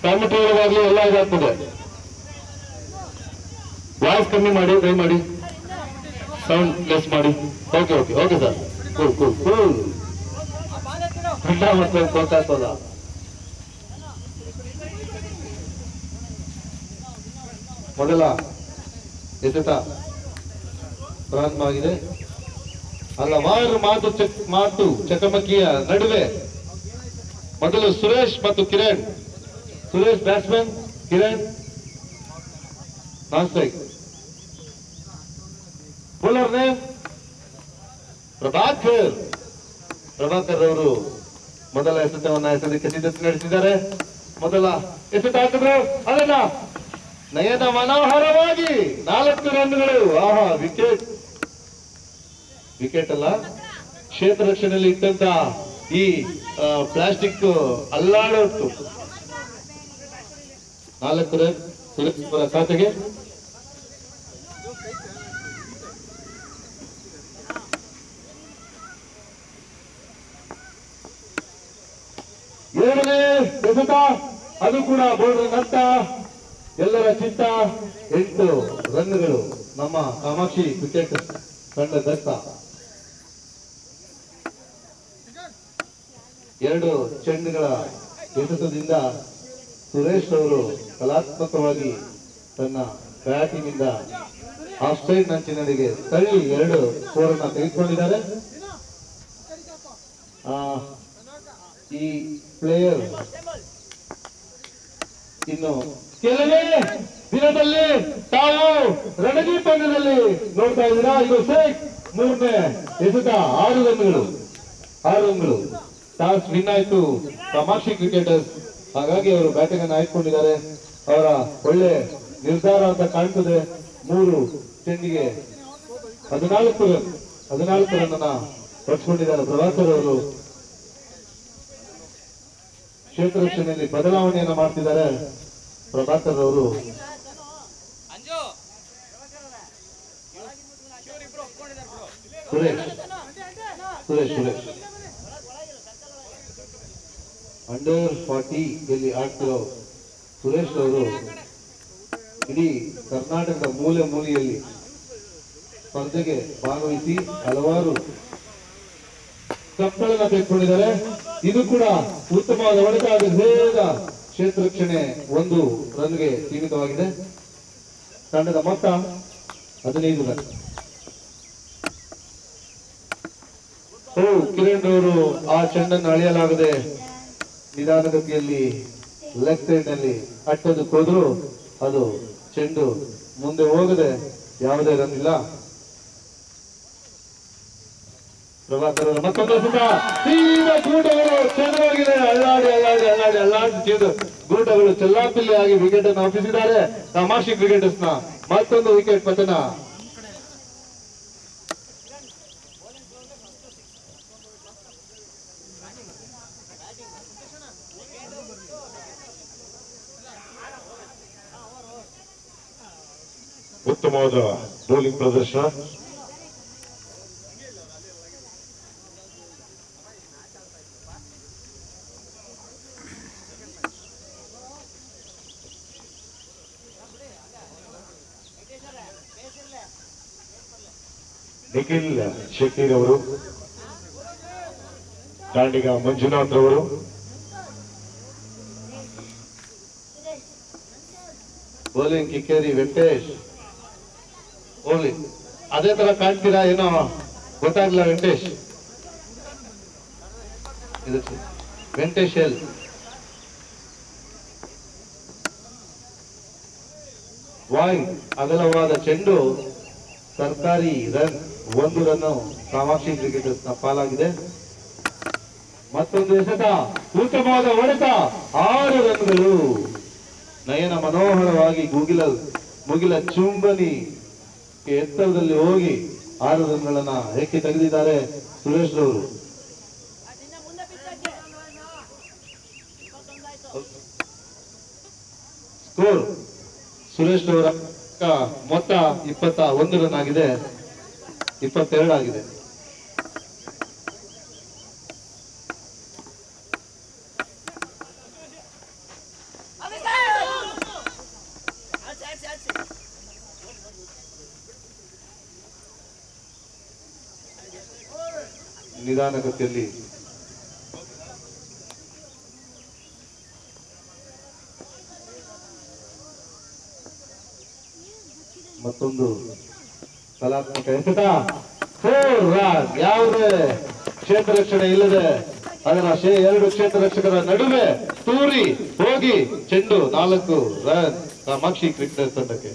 Committee ಒಳಗಾಗ್ಲಿ ಎಲ್ಲ ಇದಾಗ್ತದೆ. Voice ಕಮ್ಮಿ ಮಾಡಿ, ದಯಮಾಡಿ ಸೌಂಡ್ ಲೆಸ್ ಮಾಡಿ. Okay okay okay sir, cool cool cool. ಮತ್ತೆ ಗೊತ್ತಾಗ್ತದ. ಮೊದಲ ಎಸೆತ ಪ್ರಾರಂಭವಾಗಿದೆ. ಹಲವಾರು ಮಾತು ಚಕಮಕಿಯ ನಡುವೆ ಮೊದಲು ಸುರೇಶ್ ಮತ್ತು Kiran. Suresh batsman, Kiran non strike. Bowler name Prabhakar. Prabhakar ಅವರು ಮೊದಲ ಎಸೆತವನ್ನ ಎಸೆದಕ್ಕೆ ಸಿದ್ಧತೆ ನಡೆಸಿದ್ದಾರೆ. ಮೊದಲ ಎಸೆತ ಹಾಕಿದ್ರು, ಅದನ್ನ ನಯನ ಮನೋಹರವಾಗಿ 4 ರನ್ಗಳು. ಆಹಾ, ವಿಕೆಟ್ ವಿಕೆಟ್ ಅಲ್ಲ, ಕ್ಷೇತ್ರ ರಕ್ಷಣೆಯಲ್ಲಿ ಇಟ್ಟಂತ ಈ ಪ್ಲಾಸ್ಟಿಕ್ ಅಲ್ಲಾಡೋಟ್ಟು 4 ರನ್ ಸುರೇಶ್ ಅವರ ಖಾತೆಗೆ. ಎರಡನೇ ಎಸೆತ, ಅದು ಕೂಡ ಬೌಲರ್ ನತ್ತ. ಎಲ್ಲರ ಚಿತ್ತ 8 ರನ್ಗಳು. ನಮ್ಮ ಕಾಮಾಕ್ಷಿ ಕ್ರಿಕೆಟ್ ತಂಡ ದತ್ತ 2 ಚೆಂಡುಗಳ ಎಸೆತದಿಂದ ಸುರೇಶ್ ಅವರು ಕಲಾತ್ಮಕವಾಗಿ ತನ್ನ ಬ್ಯಾಟಿಂಗ್ ಇಂದ ಆಫ್ ಸೈಡ್ ನಂಚಿನಡೆಗೆ ತಳ್ಳಿ 2 ಸ್ಕೋರ್ ಅನ್ನ ತೆಗೆದುಕೊಂಡಿದ್ದಾರೆ. ಈ ಪ್ಲೇಯರ್ ಇನ್ನು ಕೆಲವೇ ದಿನದಲ್ಲಿ ತಾವು ರಣಜಿ ಪಂದ್ಯದಲ್ಲಿ ನೋಡ್ತಾ ಇದ್ದೀರಾ. ಇದು ಶೇಖ್ 3ನೇ ಎಸೆತ 6 ರನ್ಗಳು. ಟಾಸ್ ವಿನ್ ಆಯ್ತು ಕಾಮಾಕ್ಷಿ ಕ್ರಿಕೆಟರ್ಸ್. ಹಾಗಾಗಿ ಅವರು ಬ್ಯಾಟಿಂಗ್ ಅನ್ನು ಆಯ್ದುಕೊಂಡಿದ್ದಾರೆ. ಅವರ ಒಳ್ಳೆ ನಿರ್ಧಾರ ಅಂತ ಕಾಣ್ತದೆ. 3 ಚೆಂಡಿಗೆ 14 ರನ್ ಅನ್ನ ಪಡೆದುಕೊಂಡಿದ್ದಾರೆ ಪ್ರಭಾಕರ್ ಅವರು. ಕ್ಷೇತ್ರ ರಕ್ಷಣೆಯಲ್ಲಿ ಬದಲಾವಣೆಯನ್ನ ಮಾಡ್ತಿದ್ದಾರೆ ಪ್ರಭಾಕರ್ ಅವರು. ಸುರೇಶ್ ಅಂಡರ್ 40 ಯಲ್ಲಿ ಆಡ್ತಿರೋ ಸುರೇಶ್ ಅವರು ಇಡೀ ಕರ್ನಾಟಕದ ಮೂಲೆ ಮೂಲೆಯಲ್ಲಿ ಸ್ಪರ್ಧೆಗೆ ಭಾಗವಹಿಸಿ ಹಲವಾರು ಕಪ್ಗಳನ್ನ ತೆಗೆದುಕೊಂಡಿದ್ದಾರೆ. ಇದು ಕೂಡ ಉತ್ತಮವಾದ ಹೊಡೆತ. ಬೇಗ ಕ್ಷೇತ್ರ ರಕ್ಷಣೆ 1 ರನ್ಗೆ ಸೀಮಿತವಾಗಿದೆ. ತಂಡದ ಮೊತ್ತ 15 ರನ್. ಕಿರಣ್ ಅವರು ಆ ಚೆಂಡನ್ನು ಅಳೆಯಲಾಗದೆ ನಿಧಾನಗತಿಯಲ್ಲಿ ಲೆಗ್ ಸೈಡ್ ನಲ್ಲಿ ಅಟ್ಟೋದಕ್ಕೆ ಹೋದ್ರು. ಅದು ಚೆಂಡು ಮುಂದೆ ಹೋಗದೆ ಯಾವುದೇ ರನ್ ಇಲ್ಲ. ಪ್ರಭಾಕರ್ ಅವರು ಮತ್ತೊಂದು ಗೂಟಗಳು ಚಂದ್ರವಾಗಿದೆ. ಅಲ್ಲಾಡಿ ಗೂಟಗಳು ಚೆಲ್ಲಾಪಿಲ್ಲಿಯಾಗಿ ವಿಕೆಟ್ ಅನ್ನು ಒಪ್ಪಿಸಿದ್ದಾರೆ ಕಾಮಾಕ್ಷಿ ಕ್ರಿಕೆಟರ್ಸ್ ನ. ಮತ್ತೊಂದು ವಿಕೆಟ್ ಪತನ. ಉತ್ತಮವಾದ ಬೌಲಿಂಗ್ ಪ್ರದರ್ಶನ. ನಿಖಿಲ್ ಶೆಟ್ಟಿ ಅವರು, ದಾಂಡಿಗ ಮಂಜುನಾಥ್ ರವರು, ಬೌಲಿಂಗ್ ಕಿಕ್ಕೇರಿ ವೆಂಕಟೇಶ್. ಬೌಲಿಂಗ್ ಅದೇ ತರ ಕಾಣ್ತೀರಾ ಏನೋ ಗೊತ್ತಾಗ್ಲಿಲ್ಲ. ವೆಂಕಟೇಶ್ ಎಲ್ ವಾಯ್ ಅಗಲವಾದ ಚೆಂಡು. ಸರ್ಕಾರಿ ರನ್ 1 ರನ್ ಕಾಮಾಕ್ಷಿ ಕ್ರಿಕೆಟರ್ಸ್ ನ ಪಾಲಾಗಿದೆ. ಮತ್ತೊಂದು ಎಸೆತ, ಉತ್ತಮವಾದ ಹೊಡೆತ, 6 ರನ್ಗಳು. ನಯನ ಮನೋಹರವಾಗಿ ಮುಗಿಲ ಚುಂಬನಿ ಎತ್ತರದಲ್ಲಿ ಹೋಗಿ 6 ರನ್ಗಳನ್ನ ಹೆಕ್ಕಿ ತೆಗೆದಿದ್ದಾರೆ ಸುರೇಶ್ ರವರು. ಸ್ಕೋರ್ ಸುರೇಶ್ ರವರ ಮೊತ್ತ 21 ರನ್ ಆಗಿದೆ, 22 ಆಗಿದೆ. ನಿಧಾನಗತಿಯಲ್ಲಿ ಮತ್ತೊಂದು ಕಲಾತ್ಮಕ ಎಸೆತ. ಯಾವುದೇ ಕ್ಷೇತ್ರ ರಕ್ಷಣೆ ಇಲ್ಲದೆ ಅದರ 2 ಕ್ಷೇತ್ರ ರಕ್ಷಕರ ನಡುವೆ ತೂರಿ ಹೋಗಿ ಚೆಂಡು 4 ರನ್ ಕಾಮಾಕ್ಷಿ ಕ್ರಿಕೆಟ್ ತಂಡಕ್ಕೆ.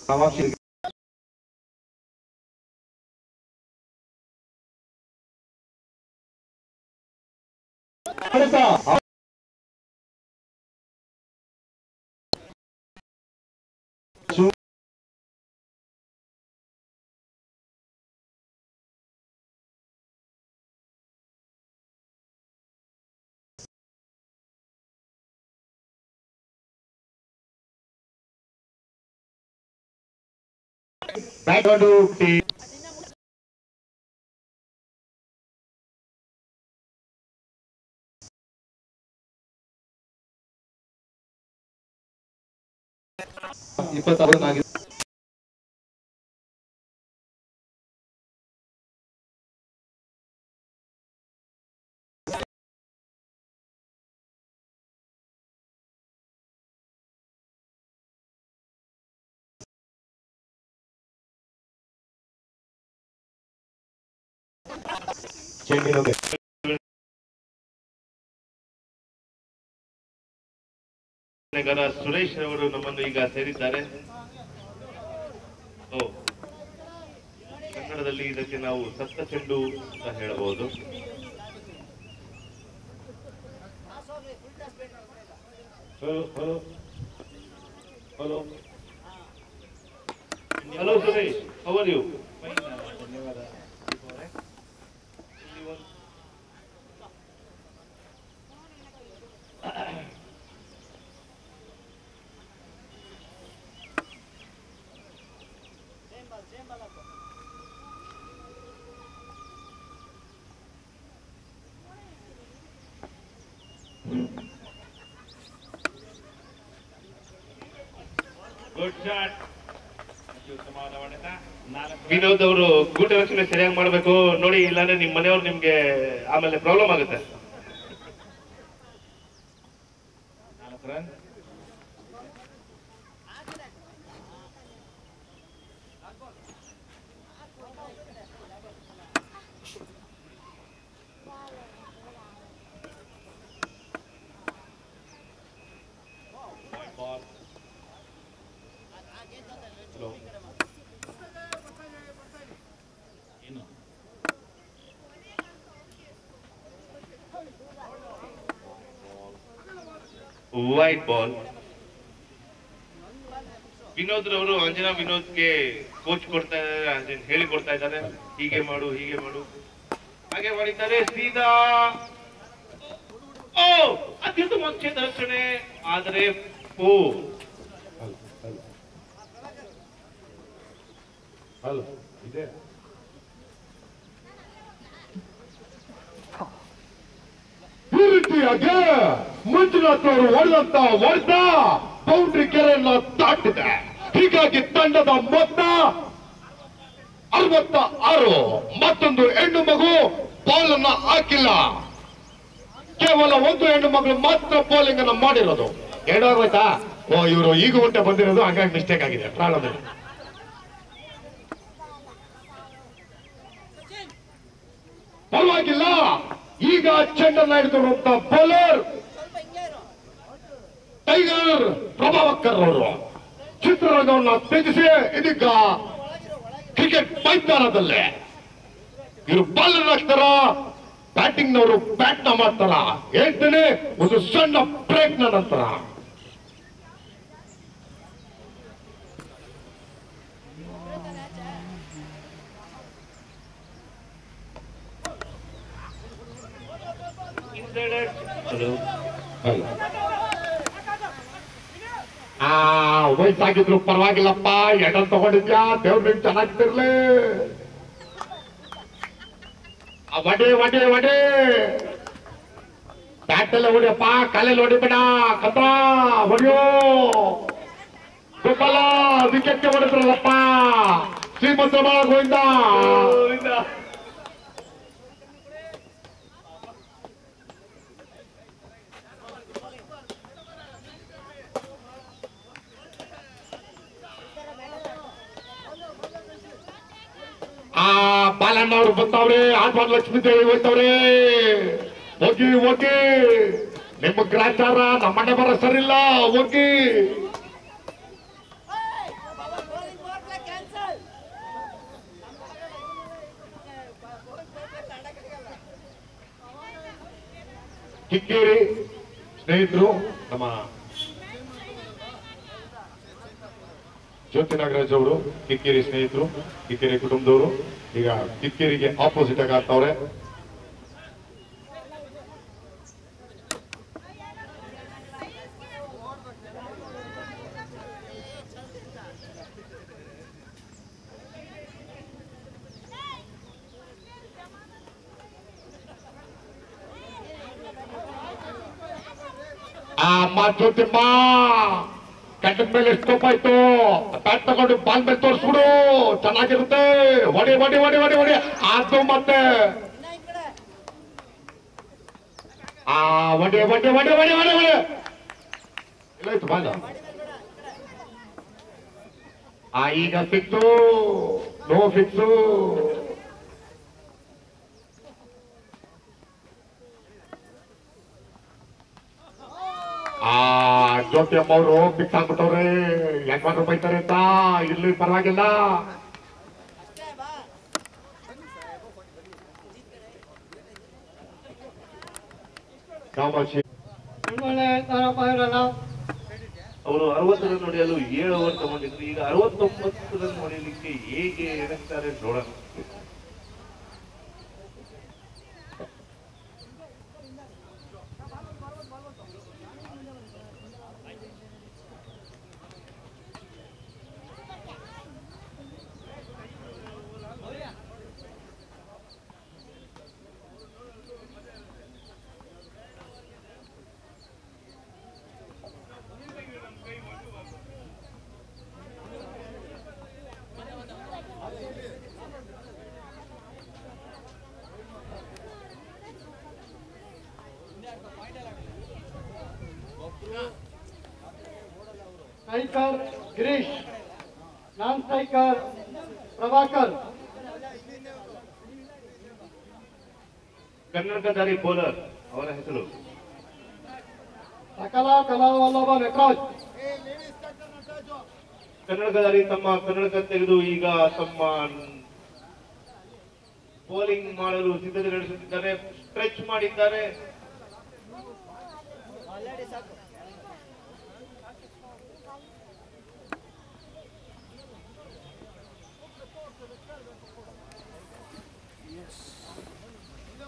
ಕಾಮಾಕ್ಷಿ ಬ್ಯಾಟ್ಕೊಂಡು ಟೀಮ್ ಆಗಿದೆ. ಚೆಂಡಿನ ಸುರೇಶ್ ಅವರು ನಮ್ಮನ್ನು ಈಗ ಸೇರಿದ್ದಾರೆ. ಕನ್ನಡದಲ್ಲಿ ಇದಕ್ಕೆ ನಾವು ಸತ್ತ ಚೆಂಡು ಅಂತ ಹೇಳಬಹುದು. Hello hello Suresh, how are you? ಧನ್ಯವಾದ. Good shot. ವಿನೋದ್ ಅವರು ಗೂಟ ರಕ್ಷಣೆ ಸರಿಯಾಗಿ ಮಾಡ್ಬೇಕು ನೋಡಿ, ಇಲ್ಲಾಂದ್ರೆ ನಿಮ್ ಮನೆಯವ್ರು ನಿಮ್ಗೆ ಆಮೇಲೆ ಪ್ರಾಬ್ಲಮ್ ಆಗುತ್ತೆ. 4 ರನ್. White ball. ವಿನೋದ್ ರವರು ಅಂಜನಾ ವಿನೋದ್ಗೆ ಕೋಚ್ ಕೊಡ್ತಾ ಇದ್ದಾರೆ, ಹೇಳಿ ಕೊಡ್ತಾ ಇದ್ದಾರೆ, ಹೀಗೆ ಮಾಡು ಹೀಗೆ ಮಾಡು, ಹಾಗೆ ಮಾಡಿದ್ದಾರೆ. ಸೀದಾ ಅತ್ಯುತ್ತಮ ಕ್ಷೇತ್ರ ರಕ್ಷಣೆ, ಆದರೆ ಇದೆ ಈ ರೀತಿಯಾಗಿ ಮಂಜುನಾಥ್ ಅವರು ಹೊಡೆದಂತ ಬೌಂಡ್ರಿ ಗೆರೆಯನ್ನ ದಾಟಿದೆ. ಹೀಗಾಗಿ ತಂಡದ ಮೊತ್ತ 66. ಮತ್ತೊಂದು ಹೆಣ್ಣು ಮಗು ಬಾಲ್ ಅನ್ನ ಹಾಕಿಲ್ಲ, ಕೇವಲ ಒಂದು ಹೆಣ್ಣು ಮಗಳು ಮಾತ್ರ ಬೌಲಿಂಗ್ ಅನ್ನ ಮಾಡಿರೋದು. ಎರಡಾಗೋಯ್ತಾ? ಇವರು ಈಗ ಉಂಟೆ ಬಂದಿರೋದು, ಹಂಗಾಗಿ ಮಿಸ್ಟೇಕ್ ಆಗಿದೆ ಪ್ರಾಣದಲ್ಲಿ. ಪರವಾಗಿಲ್ಲ. ಈಗ ಚೆಂಡನ್ನ ಹಿಡಿದುಕೊಂಡಂತ ಬೌಲರ್ ಟೈಗರ್ ಪ್ರಭಾವಕರ್ ಅವರು ಚಿತ್ರರಂಗವನ್ನ ತ್ಯಜಿಸಿ ಇದೀಗ ಕ್ರಿಕೆಟ್ ಮೈದಾನದಲ್ಲೇ ಇವರು ಬಾಲರ್ ಹಾಕ್ತಾರ, ಬ್ಯಾಟಿಂಗ್ ನವರು ಬ್ಯಾಟ್ ನ ಮಾಡ್ತಾರ. ಹೇಳ್ತೇನೆ, ಒಂದು ಸಣ್ಣ ಬ್ರೇಕ್ ನ ನಂತರ ವಯಸ್ಸಾಗಿದ್ರು ಪರವಾಗಿಲ್ಲಪ್ಪ, ಎಡಲ್ ತಗೊಂಡಿದ್ಯಾ, ದೇವ್ರ ನಿಮ್ ಚೆನ್ನಾಗಿರ್ಲಿ. ವಡೆ ವಡೆ ವಡೆ ಬ್ಯಾಟೆಲ್ಲ ಹೊಡಿಯಪ್ಪ, ಕಾಲೆಲ್ಲ ಹೊಡಿಬೇಡ, ಕತ್ರ ಹೊಡಿಯೋ. ಗೋಪಾಲ ವಿಕೆಟ್ಗೆ ಹೊಡೆದ್ರಲ್ಲಪ್ಪ, ಶ್ರೀಮಂತ ಗೋವಿಂದ. ಬಾಲಣ್ಣವ್ರು ಬಂದವ್ರೆ, ಆಡ್ವಾನ್ ಲಕ್ಷ್ಮೀ ದೇವಿ ಹೋಯ್ತವ್ರೆ. ಹೋಗಿ ಹೋಗಿ, ನಿಮ್ಮ ಗ್ರಾಚಾರ ನಮ್ಮಣ್ಣ ಬರ ಸರಿಲ್ಲ, ಹೋಗಿ. ಕಿಕ್ಕೇರಿ ಸ್ನೇಹಿತರು, ನಮ್ಮ ಜ್ಯೋತಿ ನಾಗರಾಜ್ ಅವರು ಕಿಕ್ಕೇರಿ ಸ್ನೇಹಿತರು, ಕಿಕ್ಕೇರಿ ಕುಟುಂಬದವರು ಈಗ ಕಿಕ್ಕೇರಿಗೆ ಆಪೋಸಿಟ್ ಆಗಿ ಆಡ್ತಾವ್ರೆ. ಅಮ್ಮ ಜ್ಯೋತಿಮ್ಮ ಕಟ್ಟದ ಮೇಲೆ ಸ್ಕೋಪ್ ಆಯ್ತು, ಬ್ಯಾಟ್ ತಗೊಂಡು ಬಾಲ್ ಮೇಲೆ ತೋರಿಸ್ಬಿಡು, ಚೆನ್ನಾಗಿರುತ್ತೆ. ಹೊಡಿ ಹೊಡಿ ಹೊಡಿ ಹೊಡಿ ಹೊಡಿ, ಅದು ಮತ್ತೆ ಹೊಡಿ ಹೊಡಿ ಹೊಡಿ ಹೊಡಿ ಹೊಡಿ ಹೊಡಿ. ಎಲ್ಲಾಯ್ತು ಬಾಲ? ಈಗ ಫಿಕ್ಸು, ನೋ ಫಿಕ್ಸು. ಜ್ಯೋತಿ ಅಮ್ಮ ಅವರು ಫಿಕ್ಸ್ ಆಗ್ಬಿಟ್ಟವ್ರೆ, ಯಾಕೆ ಬೈತಾರೆ ಅಂತ. ಇಲ್ಲಿ ಪರವಾಗಿಲ್ಲ. ಅವರು 60 ರನ್ ಹೊಡೆಯಲು 7 ಓವರ್ ತಗೊಂಡಿದ್ರು, ಈಗ 69 ರನ್ ಹೊಡೆಯಲಿಕ್ಕೆ ಹೇಗೆ ಎಣಿಸ್ತಾರೆ ನೋಡೋಣ. ಸ್ಟ್ರೈಕರ್ ಗಿರೀಶ್, ನಾನ್ ಸ್ಟ್ರೈಕರ್ ಪ್ರಭಾಕರ್. ಕನ್ನಡಕಧಾರಿ ಬೌಲರ್ ಅವರ ಹೆಸರು ಸಕಲ ಕಲಾವಲ್ಲಭ ನಟರಾಜ್. ಕನ್ನಡಕಧಾರಿ ತಮ್ಮ ಕನ್ನಡಕ ತೆಗೆದು ಈಗ ತಮ್ಮ ಬೌಲಿಂಗ್ ಮಾಡಲು ಸಿದ್ಧತೆ ನಡೆಸುತ್ತಿದ್ದಾರೆ. ಸ್ಟ್ರೆಚ್ ಮಾಡಿದ್ದಾರೆ.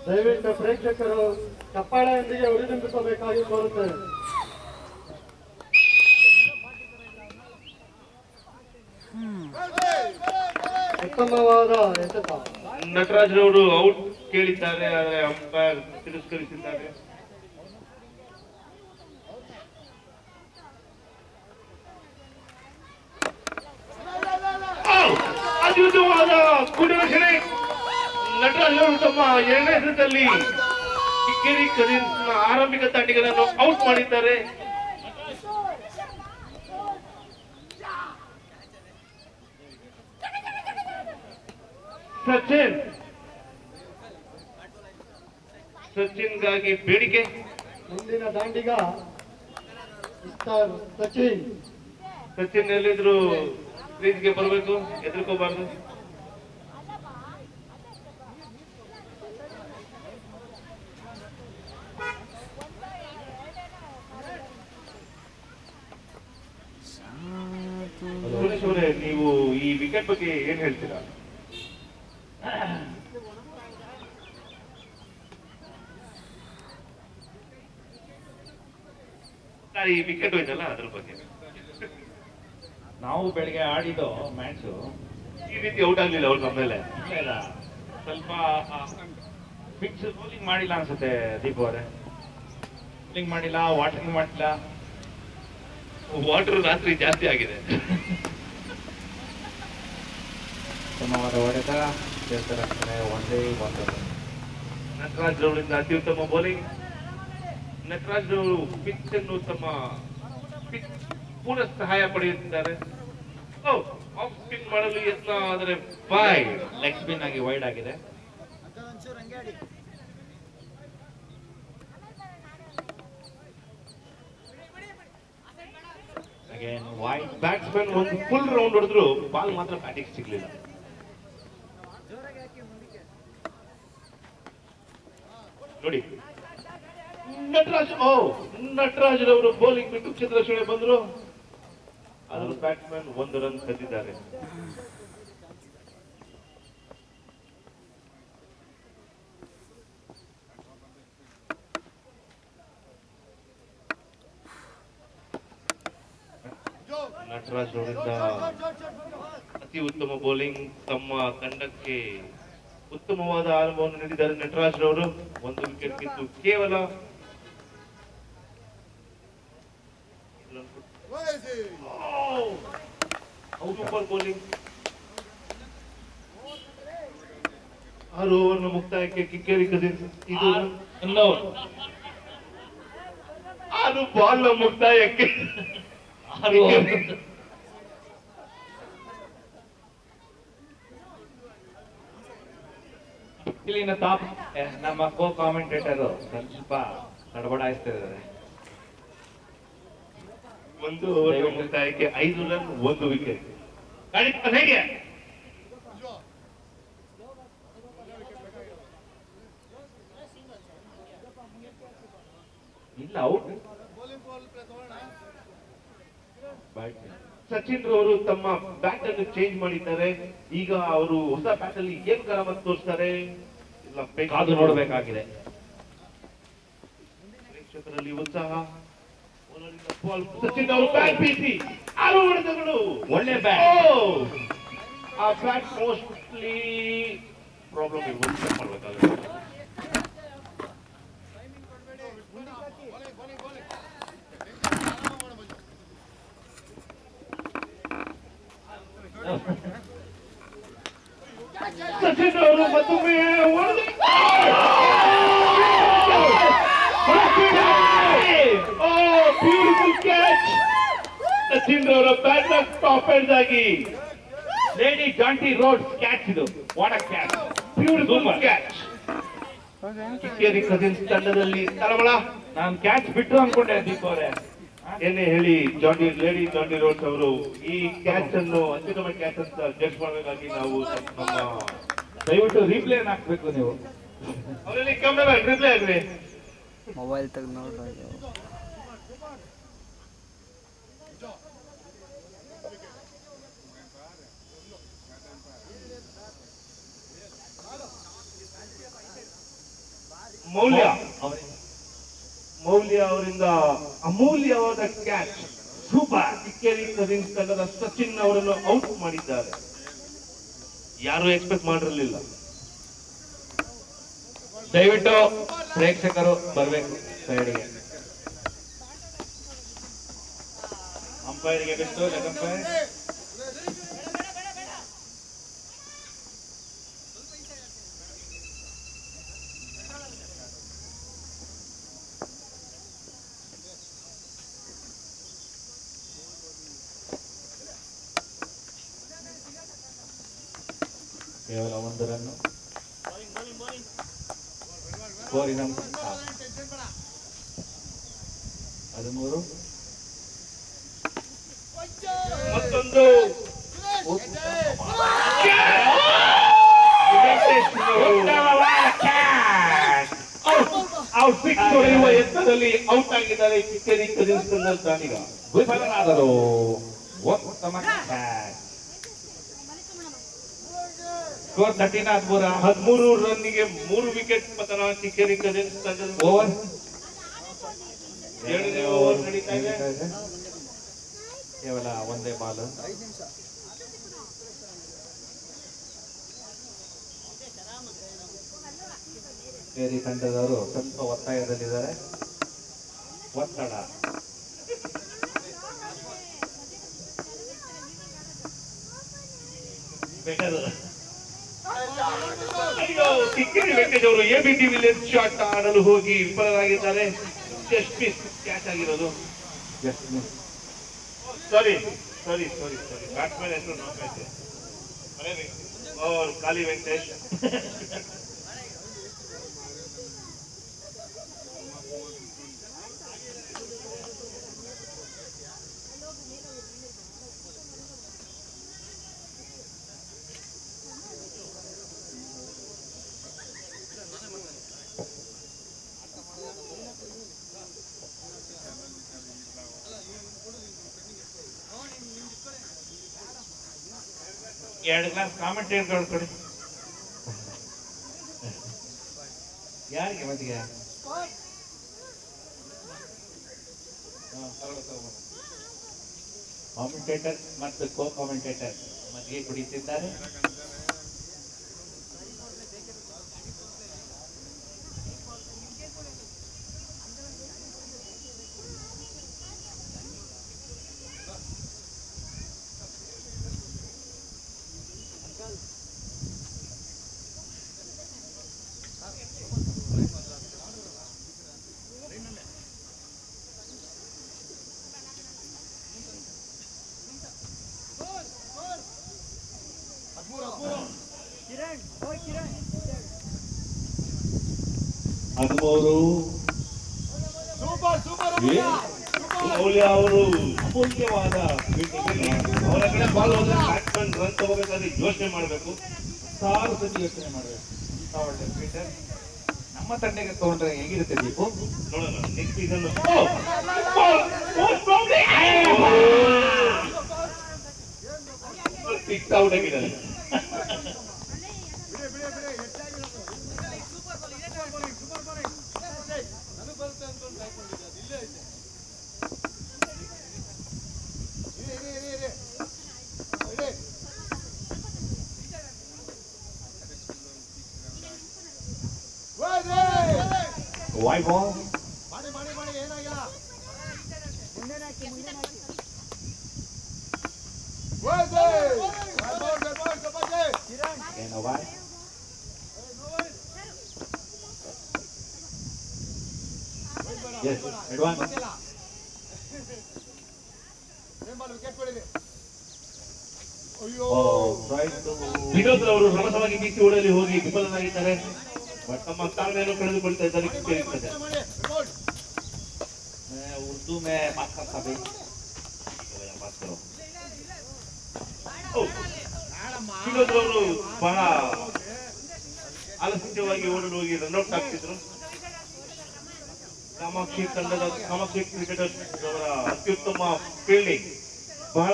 ದಯವಿಟ್ಟು ಪ್ರೇಕ್ಷಕರು ಚಪ್ಪಾಳೆಯೊಂದಿಗೆ ಉರಿದುಂಬಿಸಬೇಕಾಗಿ ಕೋರುತ್ತೇವೆ. ಉತ್ತಮವಾದ ಎಸೆತ. ನಟರಾಜ್ರವರು ಔಟ್ ಕೇಳಿದ್ದಾರೆ, ಆದರೆ ಅಂಪೈರ್ ತಿರಸ್ಕರಿಸಿದ್ದಾರೆ. ಅದ್ಭುತವಾದ ಗುಣರಕ್ಷಣೆ. ನಟರಾಜ್ರವರು ತಮ್ಮ 2ನೇ ಸೆಟ್ನಲ್ಲಿ ಕಿಕ್ಕೇರಿ ಕಜಿನ್ಸ್ನ ಆರಂಭಿಕ ತಂಡಗಳನ್ನು ಔಟ್ ಮಾಡಿದ್ದಾರೆ. ಸಚಿನ್ಗಾಗಿ ಬೇಡಿಕೆ. ಮುಂದಿನ ದಾಂಡಿಗ ಮಿಸ್ಟರ್ ಸಚಿನ್. ಸಚಿನ್ ಎಲ್ಲಿದ್ರು ಕ್ರೀಸ್ಗೆ ಬರಬೇಕು, ಹೆದರ್ಕೋಬಾರ್ದು. ಸುರೇಶ್ ಅವರೇ, ನೀವು ಈ ವಿಕೆಟ್ ಬಗ್ಗೆ ಏನ್ ಹೇಳ್ತೀರಾ? ಈ ವಿಕೆಟ್ ಹೋಯ್ತಲ್ಲ ಅದ್ರ ಬಗ್ಗೆ. ನಾವು ಬೆಳಿಗ್ಗೆ ಆಡಿದ್ದು ಮ್ಯಾಚು ಈ ರೀತಿ ಔಟ್ ಆಗ್ಲಿಲ್ಲ ಅವ್ರು ನಮ್ಮ ಮೇಲೆ. ಇಲ್ಲ ಸ್ವಲ್ಪ ಪಿಚ್ ಬೌಲಿಂಗ್ ಮಾಡಿಲ್ಲ ಅನ್ಸುತ್ತೆ ದೀಪ್ ಅವರೇ. ಬೌಲಿಂಗ್ ಮಾಡಿಲ್ಲ, ವಾಟರಿಂಗ್ ಮಾಡಿಲ್ಲ. ವಾಟರ್ ರಾತ್ರಿ ಜಾಸ್ತಿ ಆಗಿದೆ. ಉತ್ತಮವಾದ ಹೊಡೆತ ರಕ್ಷಣೆ ಒಂದೇ ಒಂದು. ನಟರಾಜ್ ಅವರಿಂದ ಅತ್ಯುತ್ತಮ ಬೌಲಿಂಗ್. ನಟರಾಜ್ ಅವರು ಪಿಚ್ ಅನ್ನು ತಮ್ಮ ಪಿಚ್ ಪೂರ್ಣ ಸಹಾಯ ಪಡೆಯುತ್ತಿದ್ದಾರೆ. ಆಫ್ ಸ್ಪಿನ್ ಮಾಡಲು ಯತ್ನ ಆದರೆ ಲೆಗ್ ಸ್ಪಿನ್ ಆಗಿ ವೈಡ್ ಆಗಿದೆ. Again wide. ಬ್ಯಾಟ್ಸ್ಮನ್ ಒಂದು ಫುಲ್ ರೌಂಡ್ ಹೊಡೆದ್ರು ಬಾಲ್ ಮಾತ್ರ ಬ್ಯಾಟಿಂಗ್ ಸಿಗ್ಲಿಲ್ಲ. ನೋಡಿ ನಟರಾಜ್ ಅವರು ಬೌಲಿಂಗ್ ಬಿಟ್ಟು ಚಿತ್ರರಕ್ಷಣೆ ಬಂದ್ರು. ಅದರ ಬ್ಯಾಟ್ಸ್ಮನ್ 1 ರನ್ ಕದ್ದಿದ್ದಾರೆ. ನಟರಾಜ್ ಅವರಿಂದ ಅತಿ ಉತ್ತಮ ಬೌಲಿಂಗ್. ತಮ್ಮ ತಂಡಕ್ಕೆ ಉತ್ತಮವಾದ ಆರಂಭವನ್ನು ನೀಡಿದ್ದಾರೆ ನಟರಾಜ್ ರವರು. 1 ವಿಕೆಟ್ ಕಿತ್ತು ಕೇವಲ ಸೂಪರ್ ಬೌಲಿಂಗ್. 6 ಓವರ್ನ ಮುಕ್ತಾಯಕ್ಕೆ ಕಿಕ್ಕೇರಿ ಕಜಿನ್ಸ್ ಇದು 6 ಬಾಲ್ನ ಮುಕ್ತಾಯಕ್ಕೆ ಇಲ್ಲಿನ ಟಾಪ್ ನಮ್ಮ ಕೋ ಕಾಮೆಂಟೇಟರ್ ಸ್ವಲ್ಪ ತಡಬಡಾಯಿಸ್ತಿದ್ದಾರೆ. 1 ಓವರ್ ಮುಕ್ತಾಯಕ್ಕೆ 5 ರನ್ 1 ವಿಕೆಟ್. ಹೇಗೆ ಇಲ್ಲ ಔಟ್. ಸಚಿನ್ ರವರು ತಮ್ಮ ಬ್ಯಾಟ್ ಅನ್ನು ಚೇಂಜ್ ಮಾಡಿದ್ದಾರೆ. ಈಗ ಅವರು ಹೊಸ ಬ್ಯಾಟ್ ಅಲ್ಲಿ ಏನ್ ಕರಾಮತ್ ತೋರಿಸ್ತಾರೆ ಇಲ್ಲ ಕಾದು ನೋಡಬೇಕಾಗಿದೆ. ಪ್ರೇಕ್ಷಕರಲ್ಲಿ ಉತ್ಸಾಹ. ಸಚಿನ್ ಅವರು ಬ್ಯಾಟ್ ಬೀಸಿ 6 ಹೊಡೆತಗಳು. ಒಳ್ಳೆ ಬ್ಯಾಟ್. ಆ ಬ್ಯಾಟ್ ಮೋಸ್ಟ್ಲಿ ಪ್ರಾಬ್ಲಮ್ ಇರ್ಬೋದು, ಚೆಕ್ ಮಾಡ್ಬೇಕಾಗುತ್ತೆ. ಸಚಿನ್ ಅವರು ಮತ್ತೊಮ್ಮೆ ಬ್ಯೂಟಿಫುಲ್ ಕ್ಯಾಚ್. ಸಚಿನ್ ಅವರ ಬ್ಯಾಟ್ ಟಾಪ್ ಎಂಡ್ ಆಗಿ ಲೇಡಿ ಜಾಂಟಿ ರೋಡ್ ಕ್ಯಾಚ್ ಇದು. What a catch. Beautiful catch. Kikkeri Cousins ತಂಡದಲ್ಲಿ ತಳಮಳ. ನಾನು ಕ್ಯಾಚ್ ಬಿಟ್ರು ಅನ್ಕೊಂಡೆ ದೀಪ್ ಅವರೇ. ಏನೇ ಹೇಳಿ ಲೇಡಿ ಜಾಂಟಿ ರೋಡ್ಸ್ ಅವರು ಈ ಕ್ಯಾಚ್ ಅನ್ನು ಅತ್ಯುತ್ತಮ ಕ್ಯಾಚ್ ಅಂತ ಜಡ್ಜ್ ಮಾಡಬೇಕಾಗಿ ನಾವು ನಮ್ಮ ದಯವಿಟ್ಟು ರೀಪ್ಲೇ ಹಾಕ್ಬೇಕು ನೀವು. ಅವರಲ್ಲಿ ಕ್ಯಾಮ್ರಾ ರಿಪ್ಲೈ ಆಗ್ರಿ. ಮೊಬೈಲ್ ತೆಗೆದು ನೋಡ್ರಿ. ಮೌಲ್ಯ ಅವರಿಂದ ಅಮೂಲ್ಯವಾದ ಕ್ಯಾಚ್. ಸೂಪರ್. ಕಿಕ್ಕೇರಿ ಕಜಿನ್ಸ್ ತಂಡದ ಸಚಿನ್ ಅವರನ್ನು ಔಟ್ ಮಾಡಿದ್ದಾರೆ. ಯಾರು ಎಕ್ಸ್ಪೆಕ್ಟ್ ಮಾಡಿರಲಿಲ್ಲ. ದಯವಿಟ್ಟು ಪ್ರೇಕ್ಷಕರು ಬರಬೇಕು ಸೈಡ್ಗೆ. ಅಂಪೈರ್ಗೆ ಬಿಟ್ಟು ಲೆಗ್ ಅಂಪೈರ್. ಕೇವಲ 1 ರನ್ನು. ಸ್ಕೋರಿನ 13. ಮತ್ತೊಂದು ಸಿಕ್ಸ್ ಹೊಡೆಯುವ ಎತ್ತರದಲ್ಲಿ ಔಟ್ ಆಗಿದ್ದಾರೆ ಕಿಕ್ಕೇರಿ ಕಜಿನ್ಸ್ ತಂಡದ ದಾನಿಗ. ವಿಫಲನಾದರು. ಉತ್ತಮ ಕ್ಯಾಚ್. ಸ್ಕೋರ್ 13 13 ರನ್ನಿಗೆ 3 ವಿಕೆಟ್ ಪತನ ಕಿಕ್ಕೇರಿ ಕಜಿನ್ಸ್ ತಂಡದ. ಓವರ್ ಎರಡನೇ ಓವರ್ ನಡೀತಾ ಇದೆ. ಕೇವಲ ಒಂದೇ ಬಾಲ್. ಬೇರೆ ತಂಡದವರು ಸ್ವಲ್ಪ ಒತ್ತಾಯದಲ್ಲಿದ್ದಾರೆ. ಒತ್ತಡ ಬೆಟರ್. ಅಯ್ಯೋ, ಕಿಕ್ಕಿರಿ ವೆಂಕಟೇಶ್ ಅವರು ಎಬಿಟಿ ವಿಲಿಯನ್ಸ್ ಶಾಟ್ ಆಡಲು ಹೋಗಿ ವಿಫಲರಾಗಿದ್ದಾರೆ. ಜಸ್ಟ್ ಮಿಸ್ ಕ್ಯಾಚ್ ಆಗಿರೋದು. ಸಾರಿ ಬ್ಯಾಟ್ಸ್ಮನ್ ಹೆಸರು ನೋಡ್ತಾ और काली वेंकटेश. ಎರಡು ಗ್ಲಾಸ್ ಕಾಮೆಂಟೇಟರ್ ಕೊಡಿ. ಯಾರಿಗೆ ಮತ್ತಿಗೆ ಕಾಮೆಂಟೇಟರ್ ಮತ್ತು ಕೋ ಕಾಮೆಂಟೇಟರ್ ಮಜ್ಜಿಗೆ ಕುಡಿಯುತ್ತಿದ್ದಾರೆ. ಹದಿಮೂರು. ಮೌಲ್ಯ ಅವರು ಅಮೂಲ್ಯವಾದ ಅವರ ಕಡೆ ಬಾಲ್ ಹೋದ್ರೆ ಬ್ಯಾಟ್ಸ್ಮನ್ ರನ್ ತಗೋಬೇಕಾದ್ರೆ ಯೋಚನೆ ಮಾಡಬೇಕು. 6 ಸತಿ ಯೋಚನೆ ಮಾಡಬೇಕು. ಒಳ್ಳೆ ಫೀಲ್ಡರ್ ನಮ್ಮ ತಂಡಕ್ಕೆ ತಗೊಂಡ್ರೆ ಹೇಗಿರುತ್ತೆ ದೀಪು? ನೋಡೋಣ ನೆಕ್ಸ್ಟ್ ಸೀಸನ್. ಸಿಕ್ಸ್ ಔಟ್ ಆಗಿದ್ದಾರೆ. Wide ball. Again a wide. Yes, advance. Oh, right to Vinod ಅವರು ರಭಸವಾಗಿ ಬೀಸಿ ಓಡಲಿ ಹೋಗಿ ವಿಫಲರಾಗಿದ್ದಾರೆ. ಬಟ್ ತಮ್ಮ ತಾಳ್ಮೆಯನ್ನು ಕಳೆದುಕೊಳ್ತಾ ಇದ್ದಾರೆ. उर्दू में बात करता भाई. ವಿನೋದ್ ಅವರು ಬಹಳ ಆಲಸ್ಯವಾಗಿ ಓಡಲು ಹೋಗಿ ರನ್ಔಟ್ ಆಗ್ತಿದ್ರು. ಕಾಮಾಕ್ಷಿ ಕ್ರಿಕೆಟರ್ಸ್ ಅವರ ಅತ್ಯುತ್ತಮ ಫೀಲ್ಡಿಂಗ್ ಬಹಳ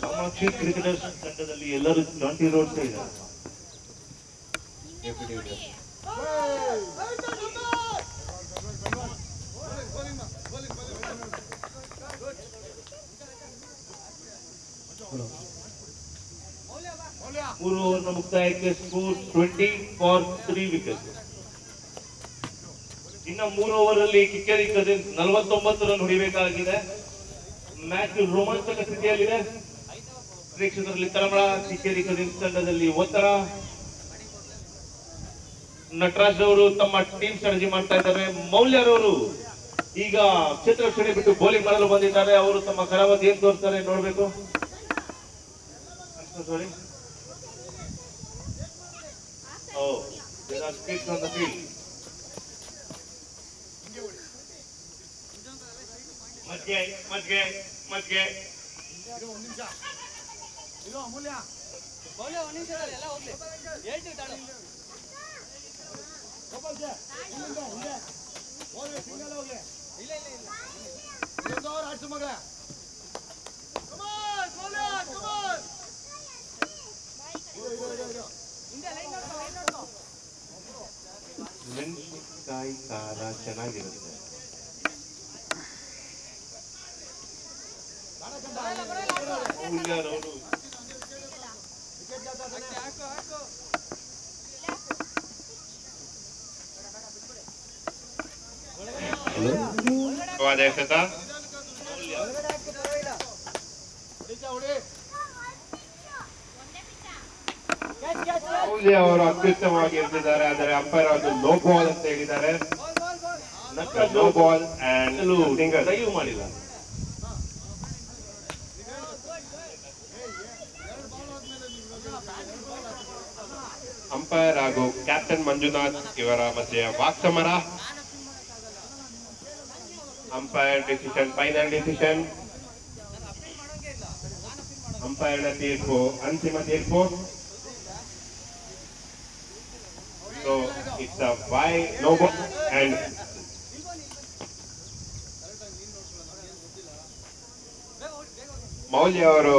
ಕಾಮಾಕ್ಷಿ ಕ್ರಿಕೆಟರ್ಸ್ ತಂಡದಲ್ಲಿ ಎಲ್ಲರೂ 20 ರೋಡ್ಸ್ ಇದ್ದಾರೆ. ಮೂರು ಓವರ್ನ ಮುಕ್ತಾಯಕ್ಕೆ ಸ್ಕೋರ್ 20 ಫಾರ್ 3 ವಿಕೆಟ್. ಇನ್ನು 3 ಓವರ್ ಅಲ್ಲಿ ಕಿಕ್ಕೇರಿ ಕಜಿನ್ಸ್ 49 ರನ್ ಹೊಡಿಬೇಕಾಗಿದೆ. ಮ್ಯಾಚ್ ರೋಮಾಂಚಕ ಸ್ಥಿತಿಯಲ್ಲಿದೆ. ಪ್ರೇಕ್ಷಕರಲ್ಲಿ ತಳಮಳ. ಕಿಕ್ಕೇರಿ ಕಜಿನ್ಸ್ ತಂಡದಲ್ಲಿ ಒತ್ತಡ. ನಟರಾಜ್ ಅವರು ತಮ್ಮ ಟೀಮ್ ಸ್ಟ್ರಾಟಜಿ ಮಾಡ್ತಾ ಇದ್ದಾರೆ. ಮೌಲ್ಯರವರು ಈಗ ಕ್ಷೇತ್ರ ರಕ್ಷಣೆ ಬಿಟ್ಟು ಬೌಲಿಂಗ್ ಮಾಡಲು ಬಂದಿದ್ದಾರೆ. ಅವರು ತಮ್ಮ ಕರಾವತಿ ಏನ್ ತೋರಿಸ್ತಾರೆ ನೋಡ್ಬೇಕು. ಸಾರಿ. Oh, there are speeds on the field. ಮಧ್ಯ. ಮೆಣಸಿನಕಾಯಿ ಖಾರ ಚೆನ್ನಾಗಿರುತ್ತೆ. ಮೌಲ್ಯರವರು ಎಸೆತ ಮೌಲ್ಯ ಅವರು ಅತ್ಯುತ್ತಮವಾಗಿ ಇರ್ತಿದ್ದಾರೆ. ಆದರೆ ಅಂಪೈರ್ ಅದು ನೋ ಬಾಲ್ ಅಂತ ಹೇಳಿದ್ದಾರೆ. ನೋ ಬಾಲ್ ಅಂಡ್ ದಯವು ಮಾಡಿಲ್ಲ. ಅಂಪೈರ್ ಹಾಗೂ ಕ್ಯಾಪ್ಟನ್ ಮಂಜುನಾಥ್ ಇವರ ಮಧ್ಯೆ ವಾಕ್ಸಮರ. Umpire decision, final decision. ಅಂಪೈರ್ನ ತೀರ್ಪು ಅಂತಿಮ ತೀರ್ಪು. So it's a wide no ball and Moulya ಅವರು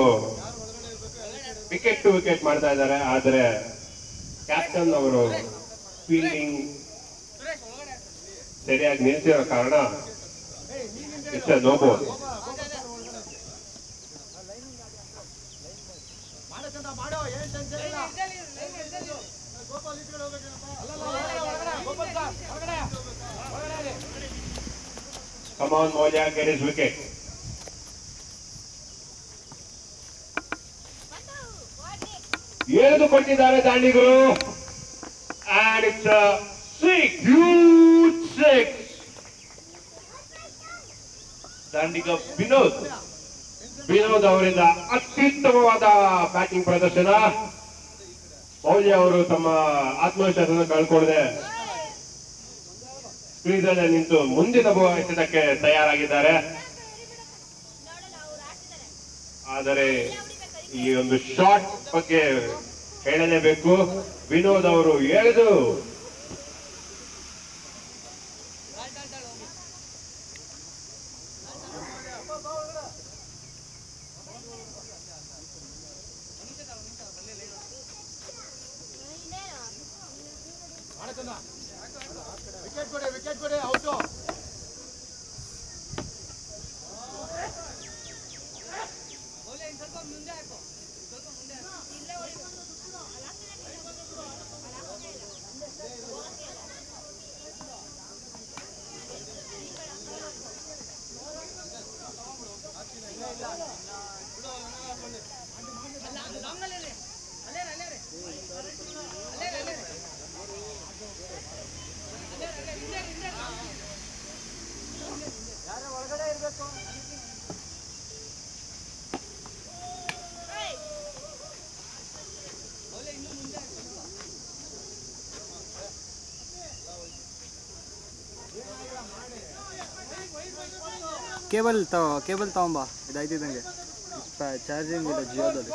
ವಿಕೆಟ್ ಟು ವಿಕೆಟ್ ಮಾಡ್ತಾ ಇದ್ದಾರೆ. ಆದರೆ ಕ್ಯಾಪ್ಟನ್ ಅವರು ಫೀಲ್ಡಿಂಗ್ ಸರಿಯಾಗಿ ನಿಲ್ಸಿರೋ ಕಾರಣ it's a no ball. Come on, Moja, get his wicket. ಎಳೆದುಕೊಂಡಿದ್ದಾರೆ ದಾಂಡಿಗರು. And it's a six, huge six. ದಾಂಡಿಗ ವಿನೋದ್ ಅವರಿಂದ ಅತ್ಯುತ್ತಮವಾದ ಬ್ಯಾಟಿಂಗ್ ಪ್ರದರ್ಶನ. ಮೌಲ್ಯ ಅವರು ತಮ್ಮ ಆತ್ಮವಿಶ್ವಾಸವನ್ನು ಕಳ್ಕೊಳ್ಳದೆ ಕ್ರೀಡಲ್ಲಿ ನಿಂತು ಮುಂದಿನ ಎಸೆತಕ್ಕೆ ತಯಾರಾಗಿದ್ದಾರೆ. ಆದರೆ ಈ ಒಂದು ಶಾಟ್ ಬಗ್ಗೆ ಹೇಳಲೇಬೇಕು. ವಿನೋದ್ ಅವರು ಎಳೆದು ಕೇಬಲ್ ತಗೊಂಬ, ಇದಾಯ್ತಿದ್ದಂಗೆ ಚಾರ್ಜಿಂಗ್ ಇಲ್ಲ ಜಿಯೋದಲ್ಲಿ.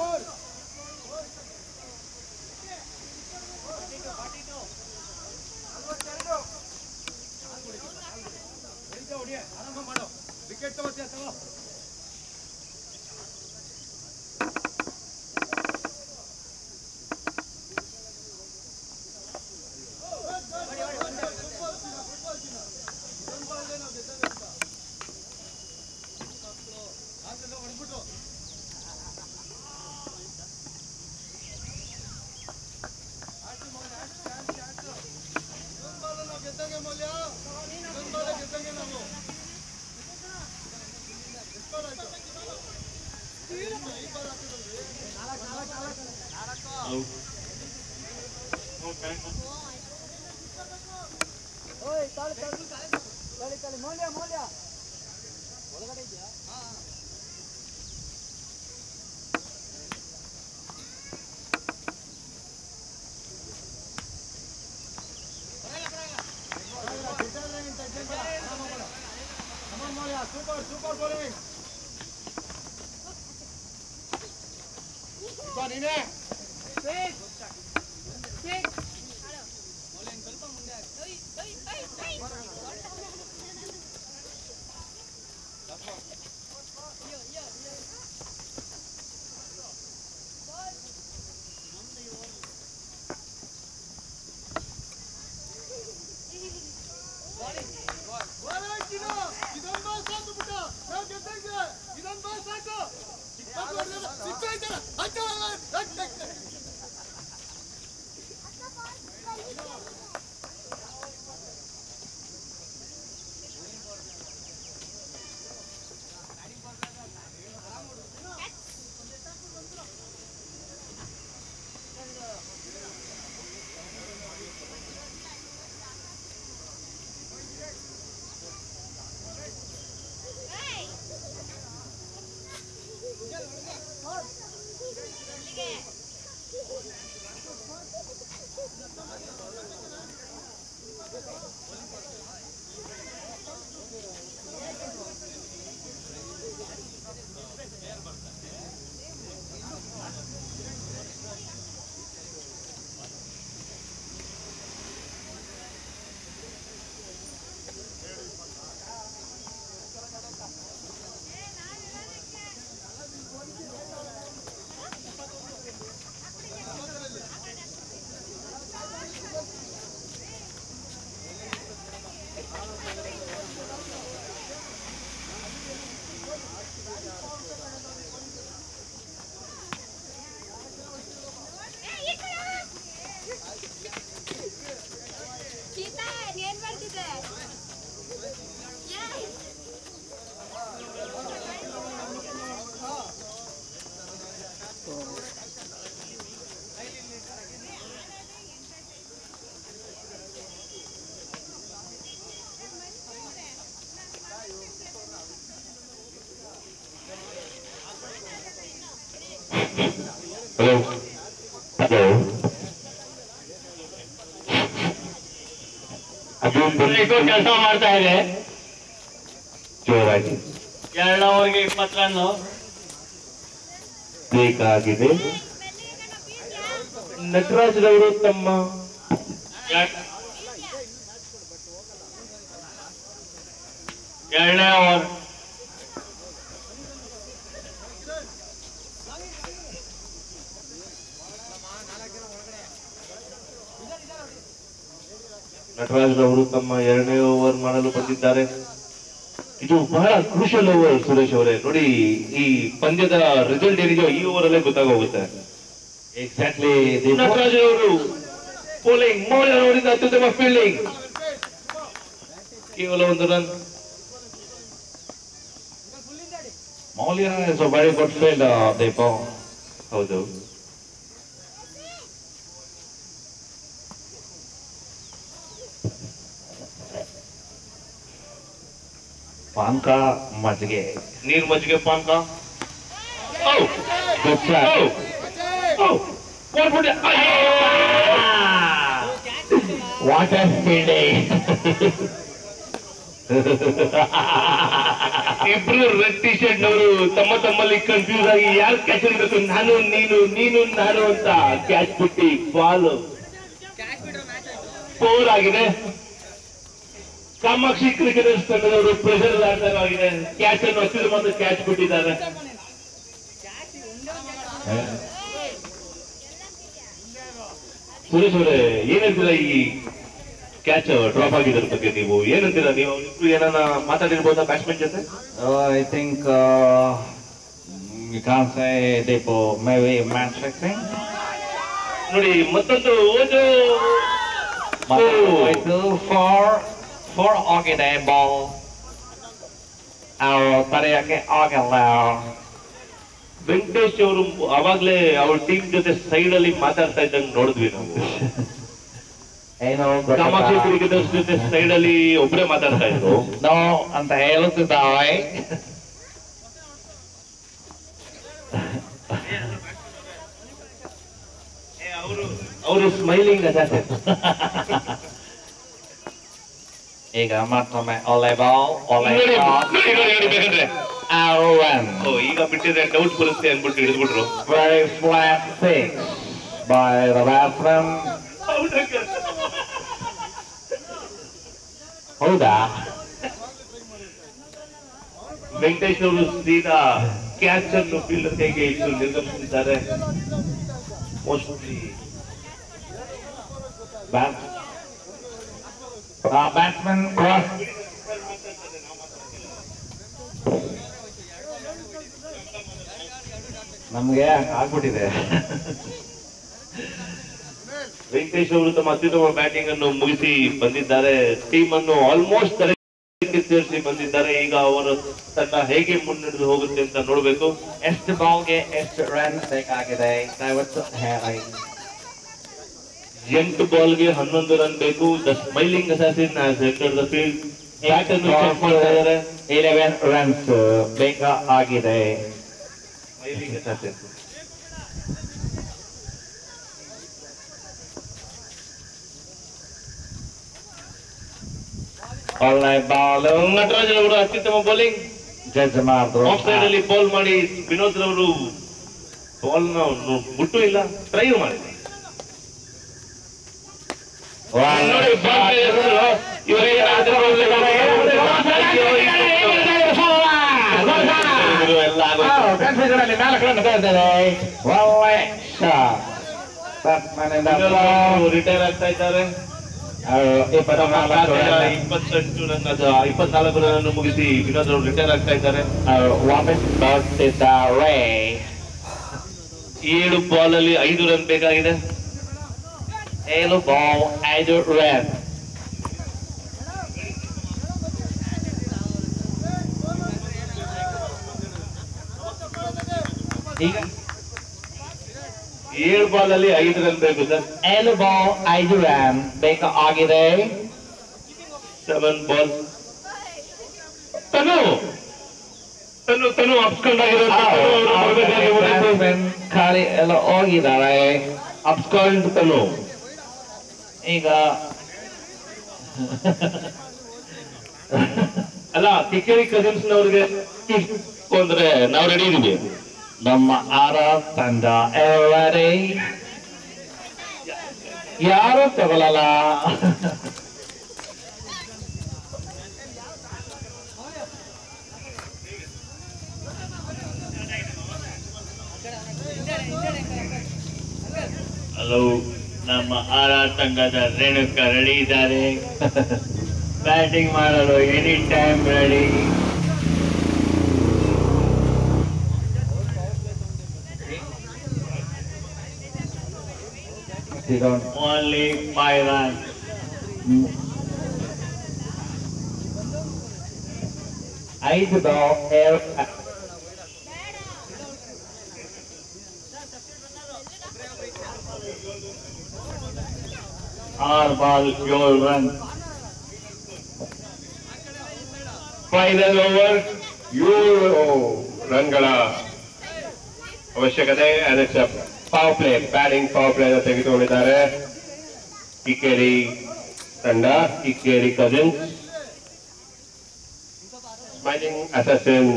ಹಲೋ ಹಲೋ ಅದು ಕೆಲಸ ಮಾಡ್ತಾ ಇದೆ ಜೋರಾಗಿ 2 ಓವರ್ಗೆ 20 ರನ್ನು. ಬೇಕಾಗಿದೆ. ನಟರಾಜ್ರವರು ತಮ್ಮ 2ನೇ ಓವರ್. ನಟರಾಜ್ರವರು ತಮ್ಮ 2ನೇ ಓವರ್ ಮಾಡಲು ಬಂದಿದ್ದಾರೆ. ಇದು ಬಹಳ ಕ್ರೂಷಿಯಲ್ ಓವರ್ ಸುರೇಶ್ ಅವರೇ. ನೋಡಿ, ಈ ಪಂದ್ಯದ ರಿಸಲ್ಟ್ ಏನಿದೆಯೋ ಈ ಓವರ್ ಅಲ್ಲೇ ಗೊತ್ತಾಗೋಗುತ್ತೆ. ಎಕ್ಸಾಕ್ಟ್ಲಿ. ನಟರಾಜ್ ಅವರು ಬೌಲಿಂಗ್, ಮೌಲ್ಯ ಅವರಿಂದ ಅತ್ಯುತ್ತಮ ಫೀಲ್ಡಿಂಗ್, ಕೇವಲ 1 run. Moulya is a very good field ದೀಪ. ಹೌದು. ಪಾನ್ಕ ಮಜ್ಜಿಗೆ, ನೀರು ಮಜ್ಜಿಗೆ ಪಾನ್ಕ. Water fielding. ಇಬ್ರು ರೆಡ್ ಟಿ ಶರ್ಟ್ ನವರು ತಮ್ಮಲ್ಲಿ ಕನ್ಫ್ಯೂಸ್ ಆಗಿ ಯಾರು ಕ್ಯಾಚ್ ಹಿಡಿಬೇಕು, ನಾನು ನೀನು ನಾನು ಅಂತ ಕ್ಯಾಚ್ ಬಿಟ್ಟು ಬಾಲ್ 4 ಆಗಿದೆ. ಕಾಮಾಕ್ಷಿ ಕ್ರಿಕೆಟರ್ಸ್ ತಂಡದವರು ಪ್ರೆಷರ್ ಆಗಿದೆ. ಕ್ಯಾಚ್ ಅನ್ನು ಹತ್ತಿರ ಬಂದು ಕ್ಯಾಚ್ ಬಿಟ್ಟಿದ್ದಾರೆ. ಸುರೇಶ್ ಅವರೇ, ಏನಂತೀರಾ ಈ ಕ್ಯಾಚ್ ಡ್ರಾಪ್ ಆಗಿದ್ರ ಬಗ್ಗೆ? ನೀವು ಏನಂತೀರಾ? ನೀವು ಇಬ್ರು ಏನಾನ ಮಾತಾಡಿರ್ಬೋದಾ ಬ್ಯಾಟ್ಸ್ಮನ್ ಜೊತೆ? I think you can't say Deepo maybe match fixing. ನೋಡಿ, ಮತ್ತೊಂದು ಓದು Itu for ಆಗಿದೆ ಬಾಲ್. ಅವ್ರು ತಡೆಯಕ್ಕೆ ಆಗಲ್ಲ. ವೆಂಕಟೇಶ್ ಅವರು ಅವಾಗ್ಲೇ ಅವ್ರ ಟೀಮ್ ಜೊತೆ ಸೈಡ್ ಅಲ್ಲಿ ಮಾತಾಡ್ತಾ ಇದ್ದಂಗೆ ನೋಡಿದ್ವಿ ನಾವು. ಏನು ಕಾಮಾಕ್ಷಿ ಕ್ರಿಕೆಟರ್ಸ್ ಜೊತೆ ಸೈಡ್ ಅಲ್ಲಿ ಒಬ್ಬರೇ ಮಾತಾಡ್ತಾ ಇದ್ರು. ನೋ ಅಂತ ಹೇಳುತ್ತಿದ್ದಾವೆ. ಅವರು ಸ್ಮೈಲಿಂಗ್ ಅದಾರೆ. ಈಗ ಮತ್ತೊಮ್ಮೆ ಒಳ್ಳೆ ಬಾಲ್, ಒಳ್ಳೆ ರನ್. ಈಗ ಬಿಟ್ಟಿದ್ರೆ ಡೌಟ್ ಬರುತ್ತೆ ಅನ್ಬಿಟ್ಟು ಹಿಡಿದ್ಬಿಟ್ರು. Very flat six by the batsman. ಹೌದಾ? ವೆಂಕಟೇಶ್ ಅವರು ಸೀದಾ ಕ್ಯಾಚ್ ಅನ್ನು ಫೀಲ್ಡರ್ ಕೈಗೆ ಇಟ್ಟು ನಿರ್ಗಮಿಸಿದ್ದಾರೆ. Mostly batsman cross. ನಮ್ಗೆ ಆಗ್ಬಿಟ್ಟಿದೆ. ವೆಂಕಟೇಶ್ ಅವರು ತಮ್ಮ ಅತ್ಯುತ್ತಮ ಬ್ಯಾಟಿಂಗ್ ಅನ್ನು ಮುಗಿಸಿ ಬಂದಿದ್ದಾರೆ. ಟೀಮ್ ಅನ್ನು ಆಲ್ಮೋಸ್ಟ್ ಸೇರಿಸಿ ಬಂದಿದ್ದಾರೆ. ಈಗ ಅವರ ತಂಡ ಹೇಗೆ ಮುನ್ನಡೆದು ಹೋಗುತ್ತೆ ಅಂತ ನೋಡ್ಬೇಕು. ಎಷ್ಟು ಬಾಲ್ಗೆ ಎಷ್ಟು ರನ್ ಬೇಕಾಗಿದೆ ದಯವಿಟ್ಟು ಹೇಳಿ. 8 ಬಾಲ್ಗೆ 11 ರನ್ ಬೇಕು. The smiling assassin has entered the field. Bat ಅನ್ನು ಚೆಕ್ ಮಾಡ್ತಾ ಇದ್ದಾರೆ. 11 ರನ್ಸ್ ಬೇಕಾಗಿದೆ. Smiling assassin. ಒಳ್ಳೆ ಬಾಲ್. ನಟರಾಜ್ ಅವರು ಅತ್ಯುತ್ತಮ ಬೌಲಿಂಗ್. ಜಡ್ಜ್ ಮಾಡಿದ್ರು. ಆಫ್ ಸೈಡ್ ಅಲ್ಲಿ ಬಾಲ್ ಮಾಡಿ ವಿನೋದ್ ರವರು ಬಾಲ್ ನ ಮುಟ್ಟು ಇಲ್ಲ, ಟ್ರೈ ಮಾಡಿದ್ರು. ನೋಡಿ, ಇವರಿಗೆ ಎಲ್ಲ ಒಳ್ಳೆ ಶಾಟ್. ಬ್ಯಾಟ್ಸ್ಮನ್ ರಿಟೈರ್ ಆಗ್ತಾ ಇದ್ದಾರೆ. 24 ರನ್ ಮುಗಿಸಿ ವಿನೋದ್ ಅವರು ರಿಟೈರ್ ಆಗ್ತಾ ಇದ್ದಾರೆ. ವಾಪಸ್ ಬರ್ತಿದ್ದಾರೆ. 7 ಬಾಲ್ ಅಲ್ಲಿ 5 ರನ್ ಬೇಕಾಗಿದೆ. 7 ಬಾಲ್ 5 ರನ್. ಈಗ 7 ಬಾಲ್ ಅಲ್ಲಿ 5 ರನ್ ಬೇಕು ಸರ್. 7 ಬಾಲ್ 5 ರನ್ ಬೇಕಾಗಿದೆ. 7 ಬಾಲ್. ತನು ತನು ಅಪ್ಸ್ಕೊಂಡಾಗಿರೋ ಖಾಲಿ ಎಲ್ಲ ಹೋಗಿದ್ದಾರೆ. ಅಪ್ಸ್ಕೊಂಡ್ ತನು ಈಗ ಅಲ್ಲ ಕಿಕ್ಕೇರಿ ಕಸಿನ್ಸ್ ನವ್ರಿಗೆ ಅಂದ್ರೆ ನಾವು ರೆಡಿ ಇದೀವಿ. ನಮ್ಮ ಆರ ತಂಡ ಎಲ್ಲರೇ ಯಾರು ತಗೊಳಲ್ಲ. ಹಲೋ, ನಮ್ಮ ಆರ ತಂಡದ ರೇಣುಕ ರೆಡಿ ಇದ್ದಾರೆ. ಬ್ಯಾಟಿಂಗ್ ಮಾಡಲು any time ready. Only 5 runs. ಐದು ಬಾಲ್ ಆರ್ ಬಾಲ್ 7 runs. ಫೈನಲ್ ಓವರ್ 7 ರನ್ಗಳ ಅವಶ್ಯಕತೆ. ಅದಕ್ಕೆ power play, batting power play ತೆಗೆದುಕೊಂಡಿದ್ದಾರೆ ಕಿಕ್ಕೇರಿ ತಂಡ. Kikkeri cousins, smiling assassin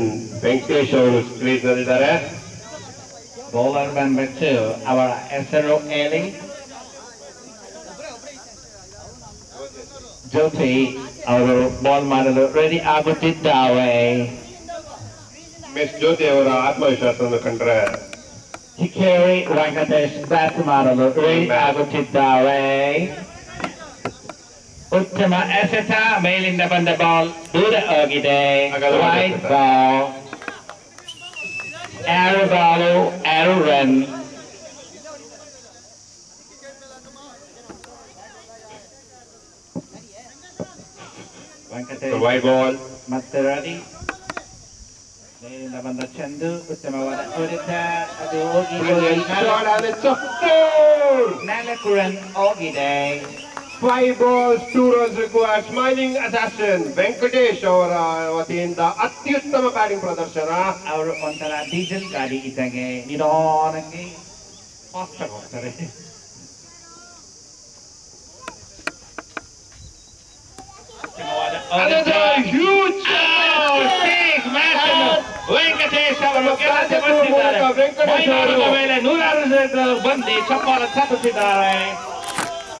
Venkatesh ಅವರು ಕ್ರೀಸ್ ನಲ್ಲಿದ್ದಾರೆ. ಬೌಲರ್ ಬಂದ್ಬಿಟ್ಟು ಅವರ ಹೆಸರು ಹೇಳಿ. ಜ್ಯೋತಿ ಅವರು ಬಾಲ್ ಮಾಡಲು ರೆಡಿ ಆಗುತ್ತಿದ್ದಾವೆ. ಮಿಸ್ ಜ್ಯೋತಿ ಅವರ ಆತ್ಮವಿಶ್ವಾಸವನ್ನು ಕಂಡ್ರೆ ಕಿಕ್ಕೇರಿ ವೆಂಕಟೇಶ್ ಬ್ಯಾಟ್ ಮಾಡಲು ರೆಡಿ ಆಗುತ್ತಿದ್ದಾವೆ. ಉತ್ತಮ ಎಸೆತ, ಮೇಲಿಂದ ಬಂದ ಬಾಲ್ ದೂರ ಹೋಗಿದೆ. Wide ball, 2 ball 2 run. Venkatesh wide ball. ಮತ್ತೆ ರೆಡಿ. ಮೇಲಿಂದ ಬಂದ ಚಂದು ಉತ್ತಮವಾದ ಹೊಡೆತ, ಅದು ಹೋಗಿ 4 ರನ್ ಹೋಗಿದೆ. 5 balls 2 runs required. Smiling assassin Venkatesh ಅವರ ವತಿಯಿಂದ ಅತ್ಯುತ್ತಮ ಬ್ಯಾಟಿಂಗ್ ಪ್ರದರ್ಶನ. ಅವರು ಒಂಥರ ಡೀಸೆಲ್ ಗಾಡಿ ಇದ್ದಂಗೆ ನಿಧಾನಕ್ಕೆ ಫಾಸ್ಟ್ ಆಗಿ ಹೋಗ್ತಾರೆ. ವೆಂಕಟೇಶ್ ಅವರು ಕೆಲಸ ಮಾಡಿದ್ದಾರೆ. ಮೇಲೆ 100 ಬಂದು ಚಪ್ಪಾಳ ತಟ್ಟುತ್ತಿದ್ದಾರೆ.